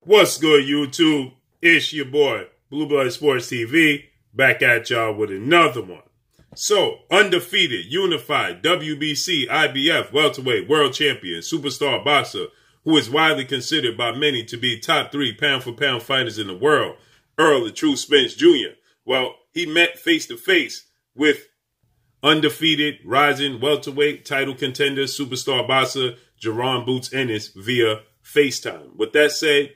What's good, YouTube? It's your boy, Blue Blood Sports TV, back at y'all with another one. So, undefeated, unified, WBC, IBF, welterweight, world champion, superstar boxer, who is widely considered by many to be top 3 pound-for-pound fighters in the world, Errol the True Spence Jr. Well, he met face-to-face with undefeated, rising welterweight, title contender, superstar boxer, Jaron Boots Ennis via FaceTime. With that said,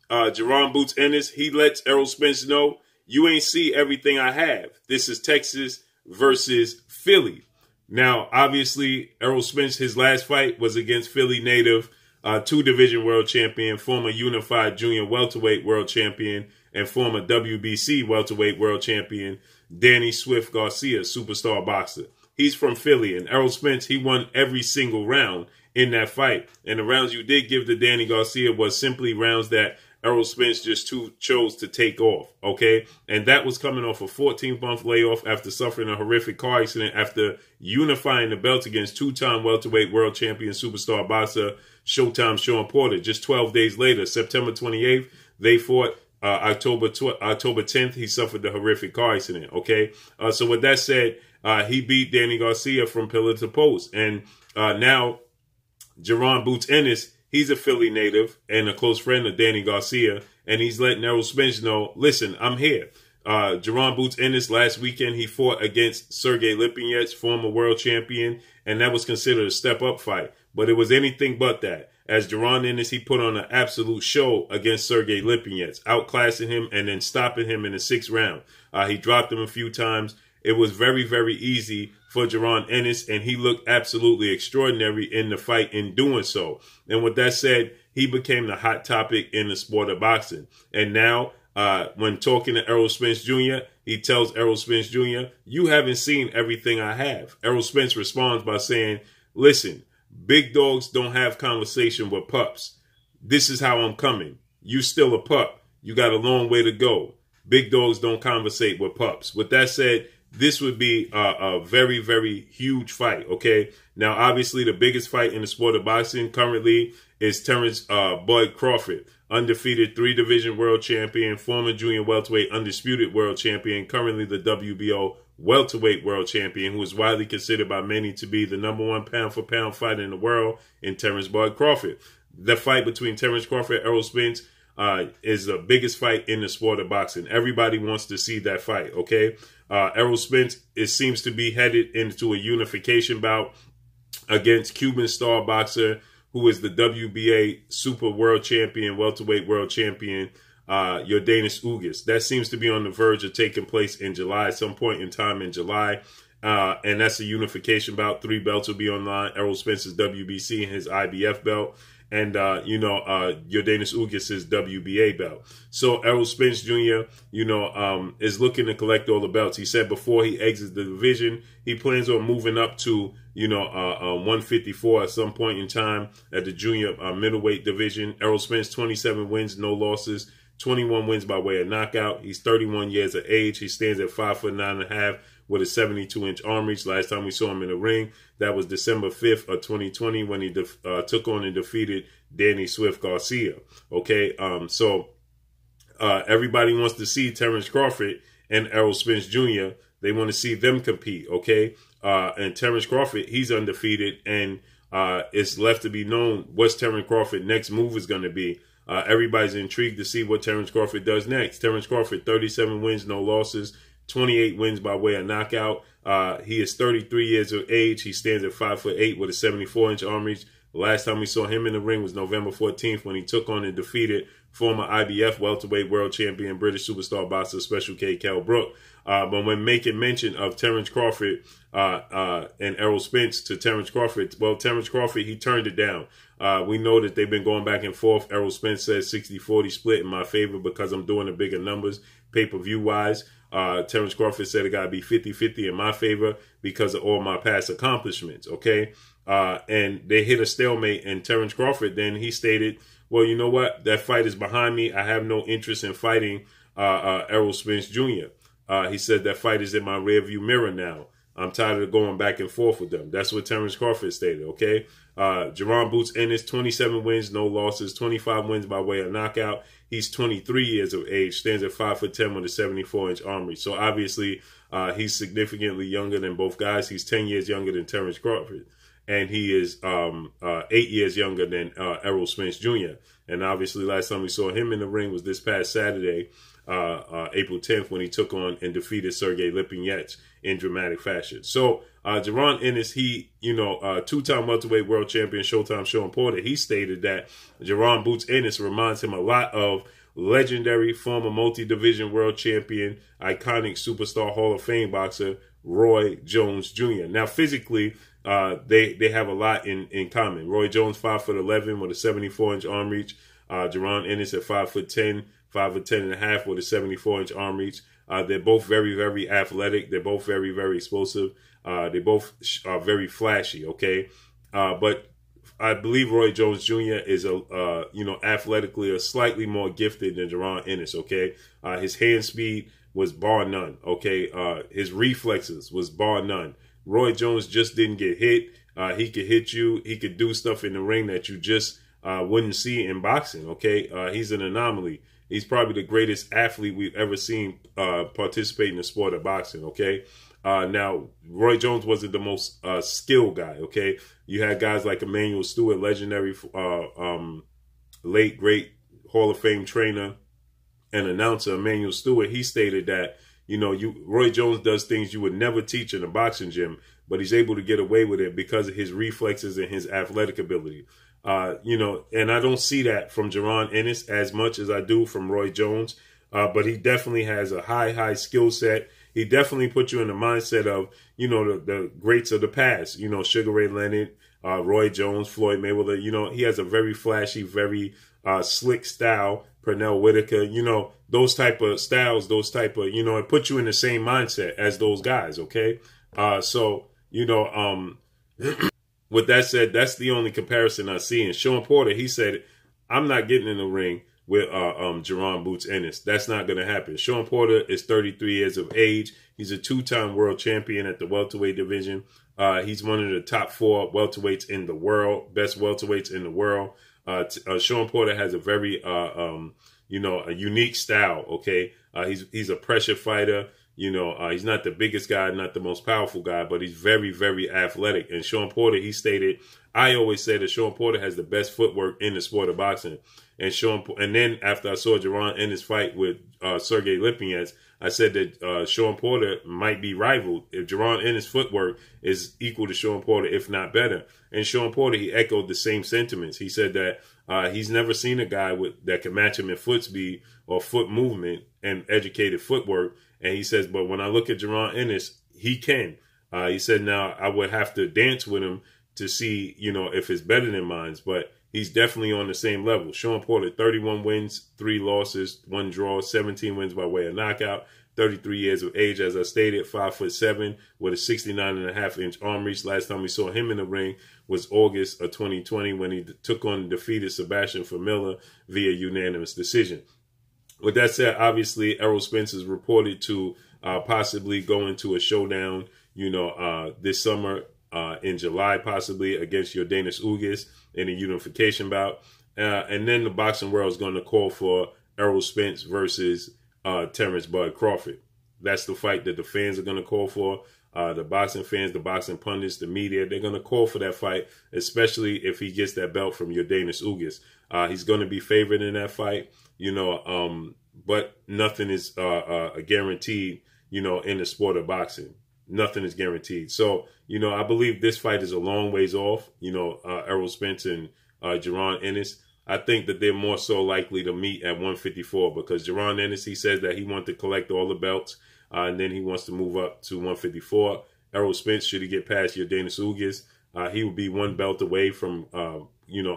Jaron Boots Ennis, he lets Errol Spence know, you ain't see everything I have. This is Texas versus Philly. Now, obviously, Errol Spence, his last fight was against Philly native, 2-division world champion, former unified junior welterweight world champion, and former WBC welterweight world champion, Danny Swift Garcia, superstar boxer. He's from Philly, and Errol Spence, he won every single round in that fight. And the rounds you did give to Danny Garcia was simply rounds that Errol Spence just chose to take off, okay? And that was coming off a 14-month layoff after suffering a horrific car accident after unifying the belt against 2-time welterweight world champion superstar boxer Showtime Sean Porter. Just 12 days later, September 28th, they fought. October 10th, he suffered the horrific car accident, okay? So with that said, he beat Danny Garcia from pillar to post. And now, Jaron Boots Ennis, he's a Philly native and a close friend of Danny Garcia, and he's letting Errol Spence know, listen, I'm here. Jaron Boots Ennis, last weekend, he fought against Sergey Lipinets, former world champion, and that was considered a step-up fight. But it was anything but that. As Jaron Ennis, he put on an absolute show against Sergey Lipinets, outclassing him and then stopping him in the 6th round. He dropped him a few times. It was very, very easy for Jaron Ennis, and he looked absolutely extraordinary in the fight in doing so. And with that said, he became the hot topic in the sport of boxing. And now, when talking to Errol Spence Jr., he tells Errol Spence Jr., you haven't seen everything I have. Errol Spence responds by saying, listen, big dogs don't have conversation with pups. This is how I'm coming. You still a pup. You got a long way to go. Big dogs don't conversate with pups. With that said, this would be a very, very huge fight, okay? Now, obviously, the biggest fight in the sport of boxing currently is Terrence Bud Crawford, undefeated 3-division world champion, former junior welterweight undisputed world champion, currently the WBO welterweight world champion, who is widely considered by many to be the #1 pound-for-pound fighter in the world in Terrence Bud Crawford. The fight between Terrence Crawford and Errol Spence is the biggest fight in the sport of boxing. Everybody wants to see that fight, okay? Errol Spence, it seems to be headed into a unification bout against Cuban star boxer who is the WBA super world champion, welterweight world champion, Yordenis Ugas. That seems to be on the verge of taking place in July, at some point in time in July. And that's a unification bout. 3 belts will be online. Errol Spence's WBC and his IBF belt. And, Yordenis Ugas' WBA belt. So Errol Spence Jr., is looking to collect all the belts. He said before he exits the division, he plans on moving up to, 154 at some point in time at the junior middleweight division. Errol Spence, 27 wins, no losses, 21 wins by way of knockout. He's 31 years of age. He stands at 5'9.5" with a 72-inch arm reach. Last time we saw him in the ring, that was December 5th of 2020 when he took on and defeated Danny Swift Garcia. Okay, so everybody wants to see Terrence Crawford and Errol Spence Jr. They want to see them compete, okay? And Terrence Crawford, he's undefeated, and it's left to be known what's Terrence Crawford's next move is going to be. Everybody's intrigued to see what Terrence Crawford does next. Terrence Crawford, 37 wins, no losses, 28 wins by way of knockout. He is 33 years of age. He stands at 5'8" with a 74-inch arm reach. The last time we saw him in the ring was November 14th when he took on and defeated former IBF welterweight world champion, British superstar boxer Special K. Kell Brook. But when making mention of Terrence Crawford and Errol Spence to Terrence Crawford, well, Terrence Crawford, he turned it down. We know that they've been going back and forth. Errol Spence says 60-40 split in my favor because I'm doing the bigger numbers pay-per-view wise. Terrence Crawford said it got to be 50-50 in my favor because of all my past accomplishments, okay? And they hit a stalemate, and Terrence Crawford, then he stated, well, you know what? That fight is behind me. I have no interest in fighting Errol Spence Jr. He said that fight is in my rearview mirror now. I'm tired of going back and forth with them. That's what Terrence Crawford stated, okay? Jaron boots Ennis, 27 wins, no losses, 25 wins by way of knockout. He's 23 years of age, stands at 5'10" with a 74-inch arm reach. So obviously, he's significantly younger than both guys. He's 10 years younger than Terrence Crawford. And he is 8 years younger than Errol Spence Jr. And obviously, last time we saw him in the ring was this past Saturday, April 10th, when he took on and defeated Sergey Lipinets in dramatic fashion. So, Jaron Ennis, he, two-time welterweight world champion, Showtime Sean Porter, he stated that Jaron Boots Ennis reminds him a lot of legendary former multi-division world champion, iconic superstar Hall of Fame boxer, Roy Jones Jr. Now, physically, they have a lot in common. Roy Jones, 5'11" with a 74-inch arm reach. Jaron Ennis at 5'10", 5'10" and a half with a 74-inch arm reach. They're both very, very athletic. They're both very, very explosive. They both are very flashy, okay? But I believe Roy Jones Jr. is, athletically a slightly more gifted than Jaron Ennis, okay? His hand speed was bar none, okay? His reflexes was bar none. Roy Jones just didn't get hit. He could hit you. He could do stuff in the ring that you just wouldn't see in boxing, okay? He's an anomaly. He's probably the greatest athlete we've ever seen participate in the sport of boxing, okay? Now, Roy Jones wasn't the most skilled guy, okay? You had guys like Emmanuel Stewart, legendary late, great Hall of Fame trainer and announcer Emmanuel Stewart. He stated that, Roy Jones does things you would never teach in a boxing gym, but he's able to get away with it because of his reflexes and his athletic ability. And I don't see that from Jaron Ennis as much as I do from Roy Jones, but he definitely has a high skill set. He definitely put you in the mindset of, the greats of the past, Sugar Ray Leonard, Roy Jones, Floyd Mayweather. He has a very flashy, very slick style. Pernell Whitaker, those type of styles, it puts you in the same mindset as those guys, okay? With that said, that's the only comparison I see. And Sean Porter, he said, I'm not getting in the ring with Jaron Boots Ennis. That's not going to happen. Sean Porter is 33 years of age. He's a two-time world champion at the welterweight division. He's one of the top 4 welterweights in the world, best welterweights in the world. Sean Porter has a very, a unique style, okay? He's a pressure fighter. He's not the biggest guy, not the most powerful guy, but he's very, very athletic. And Sean Porter, he stated, I always say that Sean Porter has the best footwork in the sport of boxing. And then after I saw Jaron Ennis fight with Sergey Lipinets, I said that Sean Porter might be rivaled if Jaron Ennis' footwork is equal to Sean Porter, if not better. And Sean Porter, he echoed the same sentiments. He said that he's never seen a guy that can match him in foot speed or foot movement and educated footwork. And he says, but when I look at Jaron Ennis, he can. He said, now I would have to dance with him to see, if it's better than mine. But he's definitely on the same level. Sean Porter, 31 wins, 3 losses, 1 draw, 17 wins by way of knockout, 33 years of age, as I stated, 5'7" with a 69.5-inch arm reach. Last time we saw him in the ring was August of 2020 when he took on and defeated Sebastian Famila via unanimous decision. With that said, obviously, Errol Spence is reported to possibly go into a showdown, this summer in July, possibly against Yordenis Ugas in a unification bout. And then the boxing world is going to call for Errol Spence versus Terrence Bud Crawford. That's the fight that the fans are going to call for. The boxing fans, the boxing pundits, the media, they're going to call for that fight, especially if he gets that belt from Yordenis Ugas. He's going to be favored in that fight, but nothing is guaranteed, in the sport of boxing. Nothing is guaranteed. So, I believe this fight is a long ways off, Errol Spence and Jaron Ennis. I think that they're more so likely to meet at 154 because Jaron Ennis, he says that he wants to collect all the belts and then he wants to move up to 154. Errol Spence, should he get past Yordenis Ugas, he would be 1 belt away from,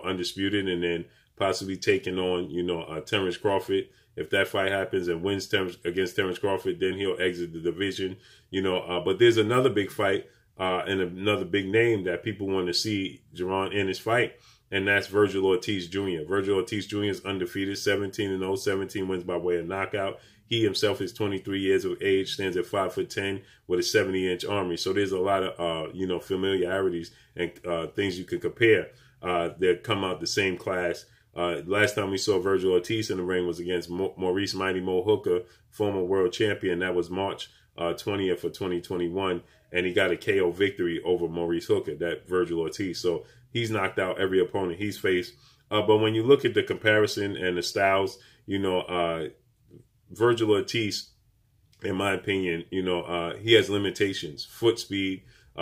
undisputed and then possibly taking on, Terrence Crawford. If that fight happens and wins against Terrence Crawford, then he'll exit the division, but there's another big fight and another big name that people want to see Jaron Ennis fight. and that's Virgil Ortiz Jr. Virgil Ortiz Jr. is undefeated, 17-0, 17 wins by way of knockout. He himself is 23 years of age, stands at 5'10" with a 70-inch armory. So there's a lot of familiarities and things you can compare that come out the same class. Last time we saw Virgil Ortiz in the ring was against Maurice Mighty Mo Hooker, former world champion. That was March 20th of 2021, and he got a KO victory over Maurice Hooker, that Virgil Ortiz. So he's knocked out every opponent he's faced. But when you look at the comparison and the styles, Virgil Ortiz, in my opinion, he has limitations: foot speed,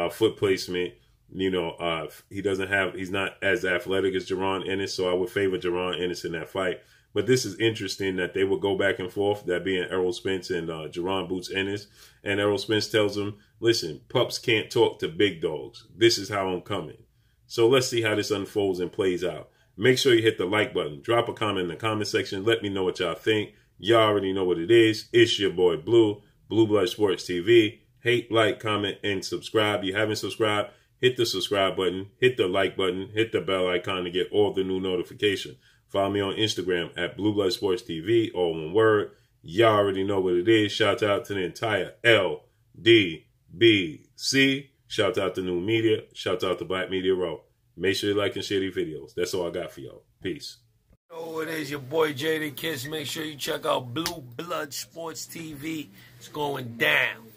foot placement. He's not as athletic as Jaron Ennis, so I would favor Jaron Ennis in that fight. But this is interesting that they would go back and forth, that being Errol Spence and Jaron Boots Ennis. And Errol Spence tells him, listen, pups can't talk to big dogs. This is how I'm coming. So let's see how this unfolds and plays out. Make sure you hit the like button. Drop a comment in the comment section. Let me know what y'all think. Y'all already know what it is. It's your boy Blue, Blue Blood Sports TV. Hate, like, comment, and subscribe. If you haven't subscribed, hit the subscribe button, hit the like button, hit the bell icon to get all the new notifications. Follow me on Instagram at Blue Blood Sports TV, all one word. Y'all already know what it is. Shout out to the entire LDBC. Shout out to New Media. Shout out to Black Media Row. Make sure you like and share these videos. That's all I got for y'all. Peace. Oh, it is your boy Jaden Kiss. Make sure you check out Blue Blood Sports TV. It's going down.